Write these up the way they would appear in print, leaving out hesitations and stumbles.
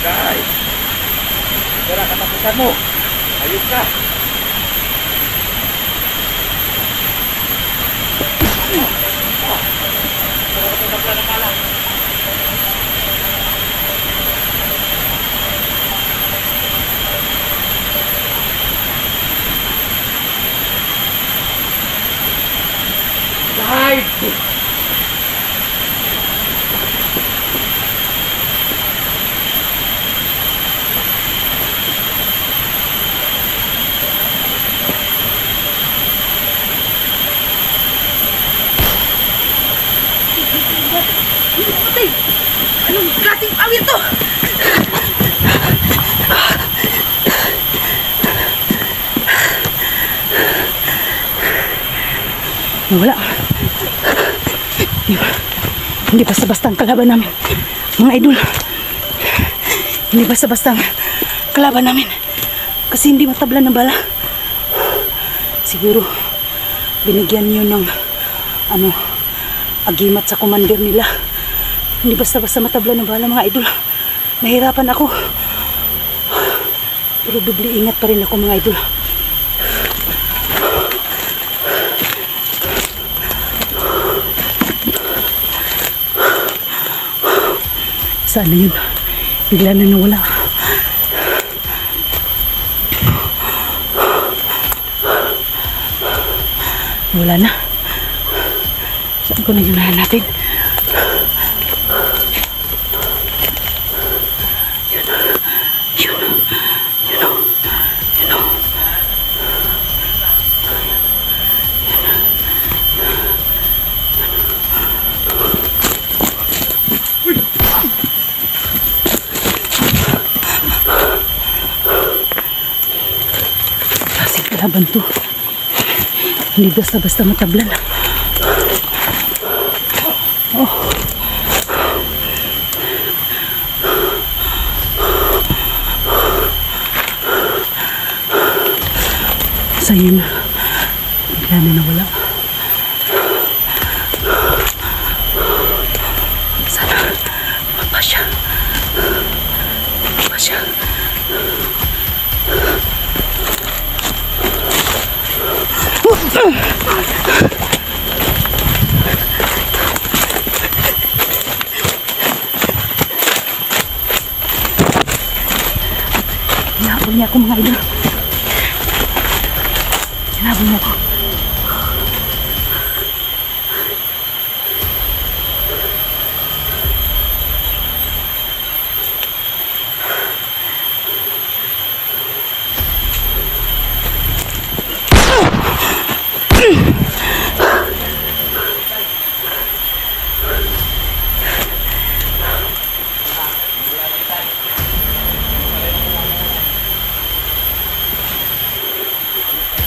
Guys, ito na katapusan mo. Ayun ka. Guys! Anong klaseng awit to? Wala. Hindi basta-basta ang kalaban namin, mga idol. Hindi basta-basta ang kalaban namin. Kasi hindi matablan ng bala. Siguro, binigyan niyo ng agimat sa commander nila. Hindi basta-basta matabla ng bala, mga idol. Nahirapan ako. Pero dubli ingat pa rin ako, mga idol. Saan na yun? Bigla na nawala. Wala na. Saan ko na yun natin? Laban to. Hindi basta-basta matablan. Oh. Sa yun, bigla na nawala. Sana mapa siya. Mapa siya. Hinabol niya ako, mga idol. Hinabol niya ako.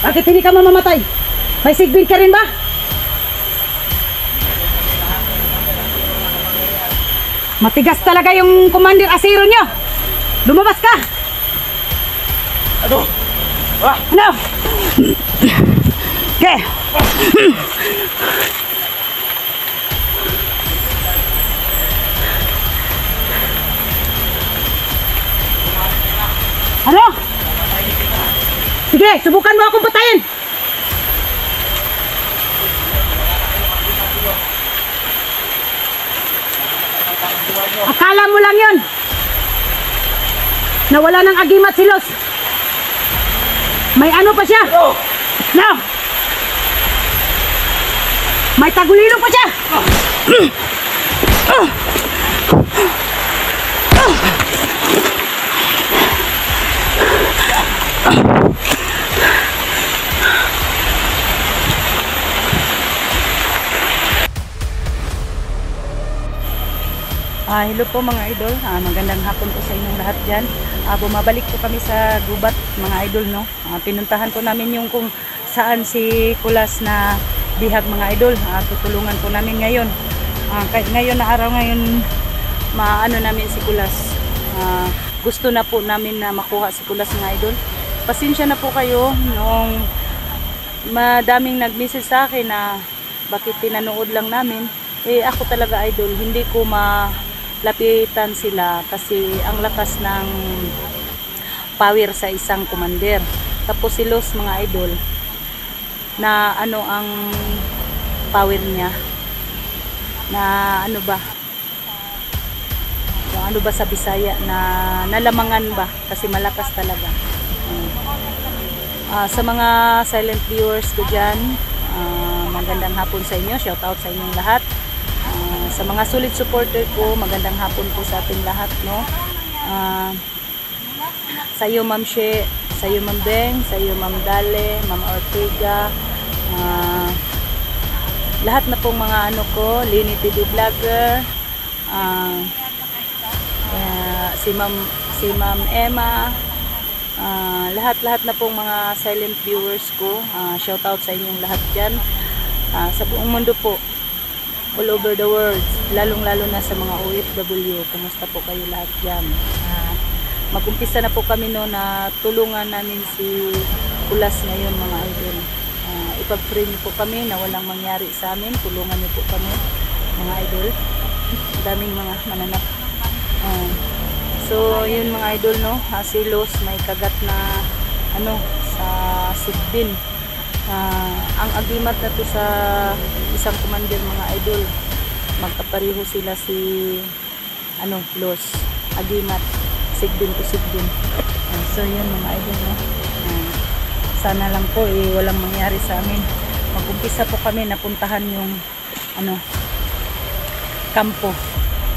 Bakit hindi ka mamamatay? May sigbin ka rin ba? Matigas talaga yung commander asiro nyo. Lumabas ka. Ano? Ah! Ano? Okay. Ano? Sige, subukan mo akong patayin. Akala mo lang yun. Nawala ng agimat si Los. May ano pa siya? No. May tagulilo pa siya. Hello po mga idol, magandang hapon po sa inyong lahat dyan. Bumabalik po kami sa gubat mga idol, no? Pinuntahan po namin yung kung saan si Kulas na bihag mga idol. Tutulungan po namin ngayon. Ngayon na araw ngayon, maano namin si Kulas. Gusto na po namin na makuha si Kulas mga idol. Pasensya na po kayo nung madaming nag-message sa akin na bakit pinanood lang namin. Ako talaga idol, hindi ko lapitan sila kasi ang lakas ng power sa isang commander. Tapos si Los mga idol, na ano ang power niya, na ano ba, yung ano ba sa Bisaya, na nalamangan ba, kasi malakas talaga. Sa mga silent viewers ko dyan, magandang hapon sa inyo, shout out sa inyong lahat. Sa mga solid supporter ko, magandang hapon po sa ating lahat, no. Sa iyo Ma'am She, sa iyo Ma'am Beng, sa iyo Ma'am Dale, Ma'am Ortega, lahat na pong mga ano ko, Lini TV Vlogger, si Ma'am Emma, lahat na pong mga silent viewers ko, shout out sa inyong lahat dyan, sa buong mundo po, all over the world, lalong-lalo na sa mga OFW. Kumusta po kayo lahat dyan? Mag-umpisa na po kami no, na tulungan namin si Kulas ngayon mga idol. Ipag-pray niyo po kami na walang mangyari sa amin. Tulungan niyo po kami mga idol. Daming mga mananap. So yun mga idol, no, si Los may kagat na ano sa sigbin. Ang agimat na to sa isang commander mga idol, magkapareho sila si ano, Los, agimat, sigbin to sigbin. So yun mga idol, no, sana lang po walang mangyari sa amin. Mag-umpisa po kami, napuntahan yung ano, kampo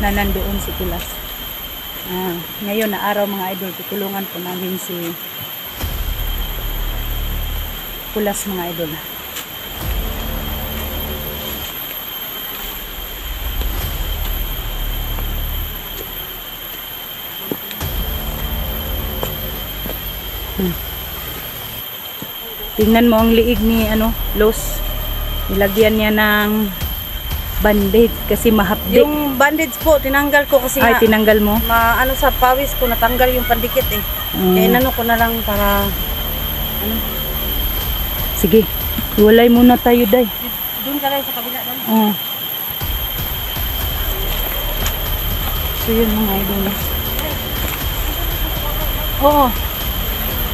na nandoon si Kulas. Ngayon na araw mga idol, tutulungan po namin si Kulas mga idol. Tingnan mo ang liig ni ano, Los. Nilagyan niya ng bandage kasi mahapdi. Yung bandage po, tinanggal ko kasi Ay, tinanggal mo? ano sa pawis ko, natanggal yung pandikit eh. Kaya inano ko na lang para ano. Sige, iwalay muna tayo, day. Doon ka lang sa kabila doon. So yun mga idol. Oo.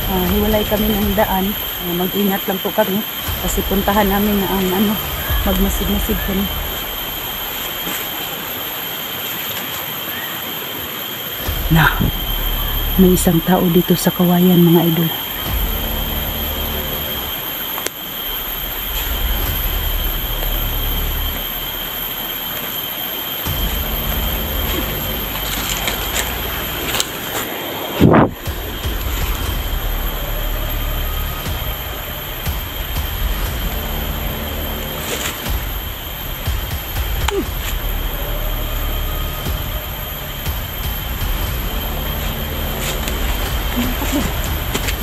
Hiwalay kami ng daan. Mag-ingat lang po kami kasi puntahan namin ang ano, magmasid-masid kami. Na, may isang tao dito sa kawayan mga idol.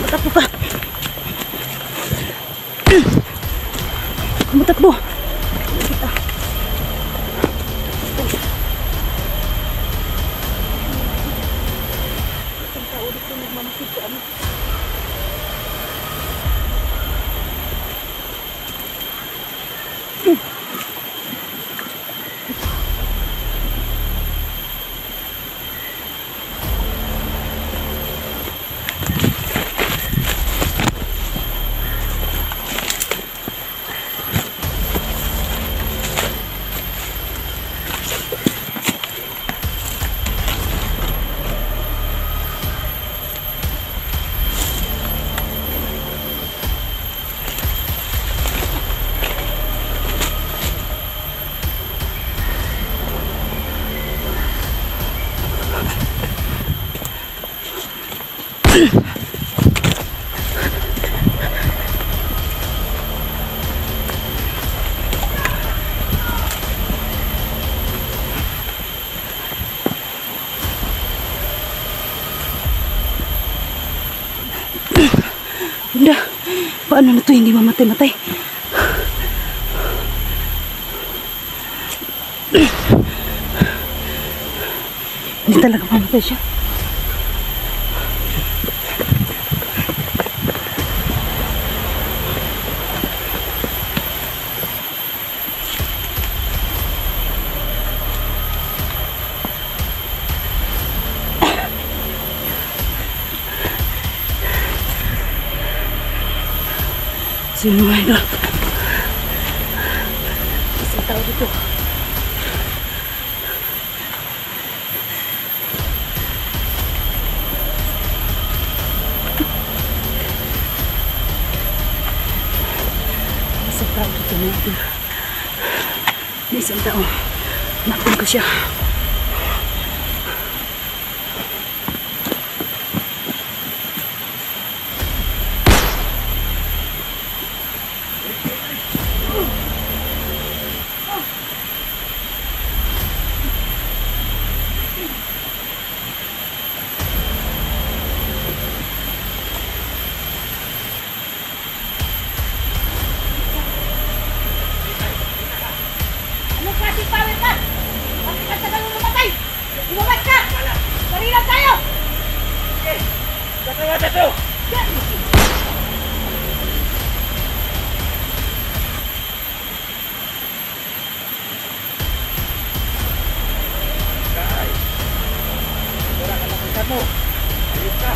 Matakbo ka. Matakbo. Bunda, paano na to hindi mamatay-matay? Hindi talaga mamatay siya. So yun mga idol. Isang tao dito. Isang tao dito mga idol. May isang tao. Nakon ko siya. Anong klaseng power ka? Bakit ka tagal mo namatay? Lumabas ka! Balilan tayo! Katawa na to! Guys! Wala ka lapitan mo! Ayun ka!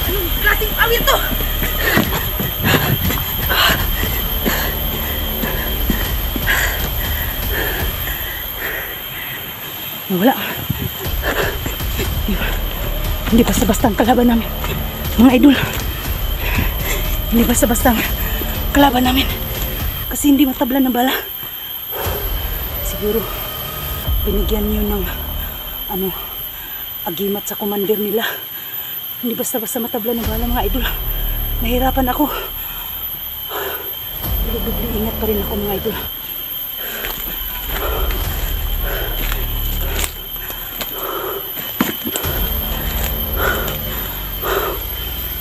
Anong klaseng power to? Wala. Hindi basta-basta ang kalaban namin. Mga idol. Hindi basta-basta ang kalaban namin. Kasi hindi matablan ng bala. Siguro, binigyan niyo ng agimat sa commander nila. Hindi basta-basta matablan ng bala mga idol. Nahirapan ako. Pero ingat pa rin ako mga idol.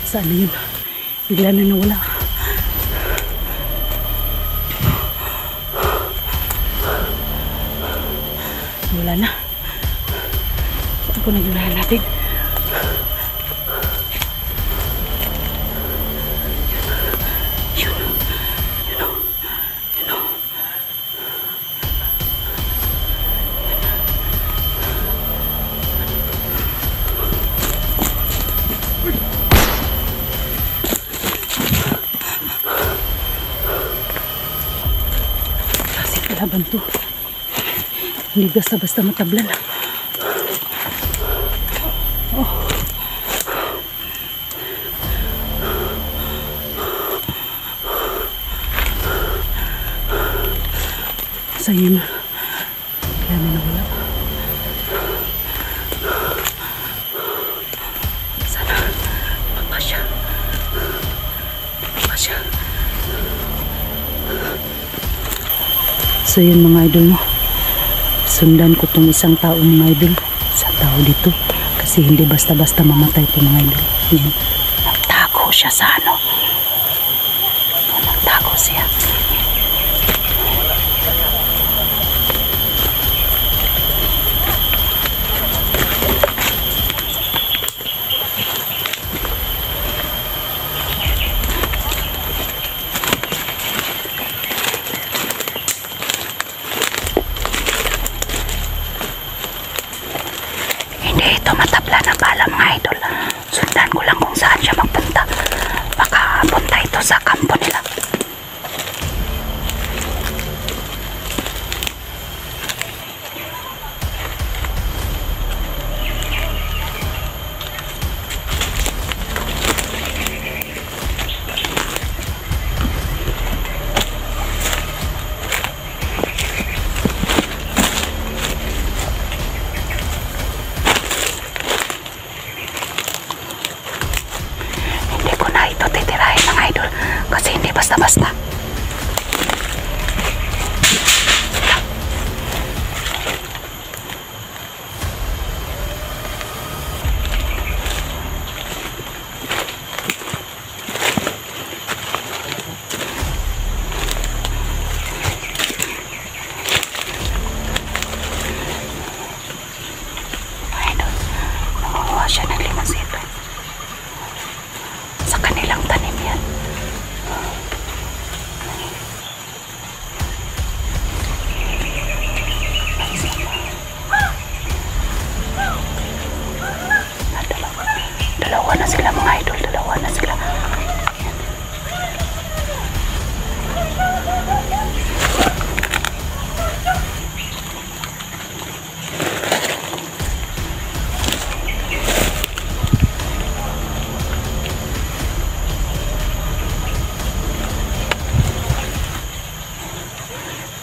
Sana yun. Bigla na nawala. Wala na. Saan ko nagulahan natin? Yun. Laban to. Hindi basta-basta matablan. Oh. Sa'yo na. Kaya na nawala. Sana magpasya. So yun mga idol mo, sundan ko tong isang tao mga idol, isang tao dito, kasi hindi basta-basta mamatay ito mga idol. Yan. Nagtago siya sa nagtago siya. Ito matabla ng bala mga idol. Sundan ko lang kung saan siya magpunta. Baka punta ito sa kampo nila. Kasi hindi basta-basta. sila mga idol, dalawa na sila.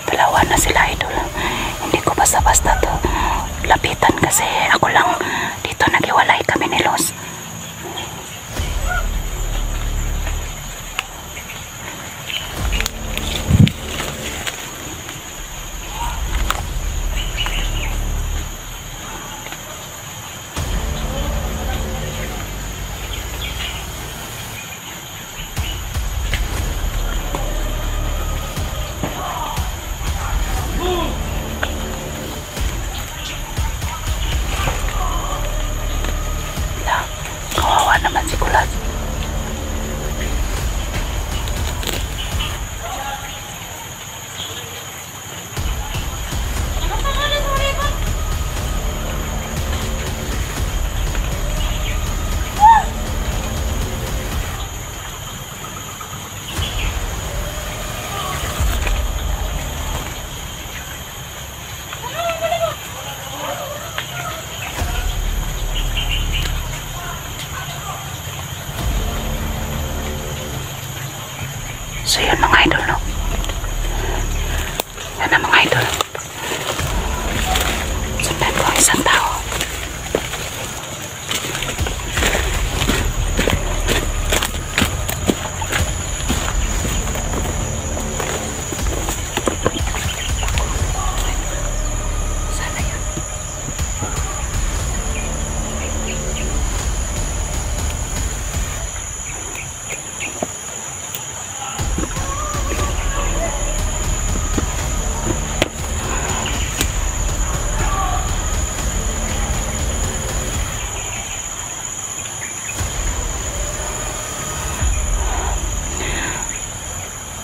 Dalawa na sila idol. Hindi ko basta-basta to lapitan kasi ako lang dito, naghiwalay kami ni Los. Kawawa naman si Kulas. So yun mga idol, no? Yan na mga idol. Sundan ko ang isang tao. Sana yun.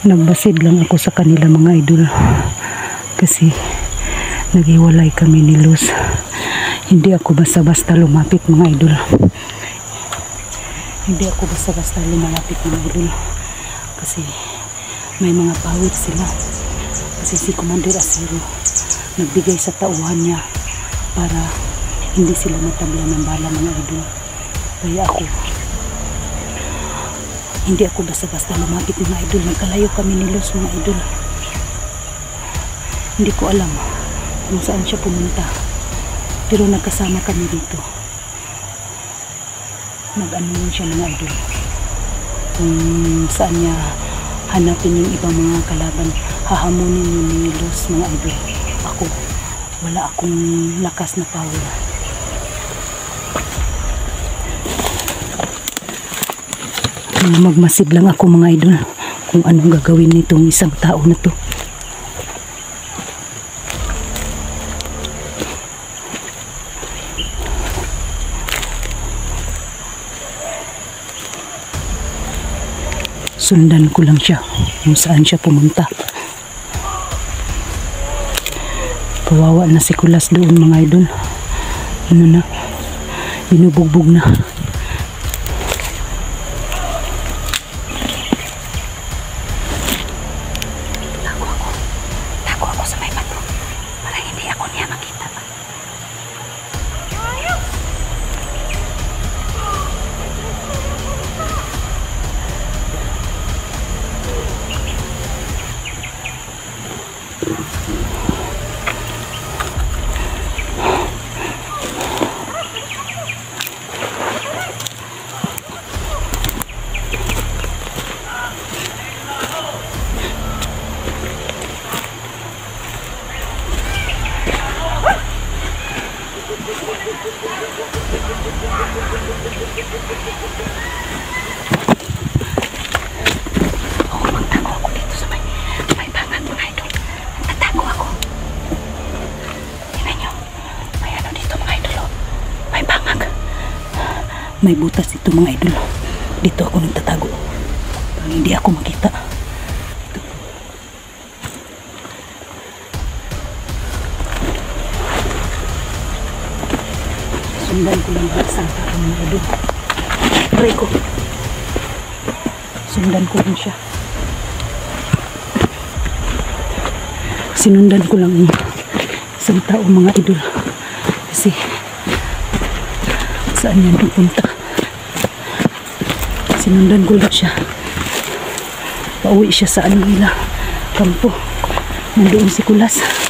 Nagbasid lang ako sa kanila mga idol kasi naghiwalay kami ni Luz. Hindi ako basta-basta lumapit mga idol. Hindi ako basta-basta lumapit mga idol kasi may mga pawit sila. Kasi si Commander Asiro nagbigay sa tauhan niya para hindi sila matabla ng bala mga idol. Kaya ako, hindi ako basta-basta lumapit mga idol. Nagkalayo kami ni Luz mga idol. Hindi ko alam kung saan siya pumunta. Pero nagkasama kami dito. Nag-ano lang siya mga idol. Kung saan niya hanapin yung ibang mga kalaban, hahamunin yun ni Luz mga idol. Ako, wala akong lakas na power. Magmasid lang ako mga idol kung anong gagawin nitong isang tao na to. Sundan ko lang siya kung saan siya pumunta. Kawawa na si Kulas doon mga idol. Ano na, binubugbog na. Magtago ako dito sa may bangat mga idol. Nagtatago ako. Tingnan nyo. May ano dito mga idol. May bangag. May butas dito mga idol. Dito ako nagtatago. Para hindi ako makita. Sundan ko lang isang tao mga idol. aray ko. Sundan ko lang siya. Sinundan ko lang yung isang tao mga idol. Kasi saan yan pupunta? Sinundan ko lang siya. Pauwi siya sa ano nila, kampo. Nandoon si Kulas.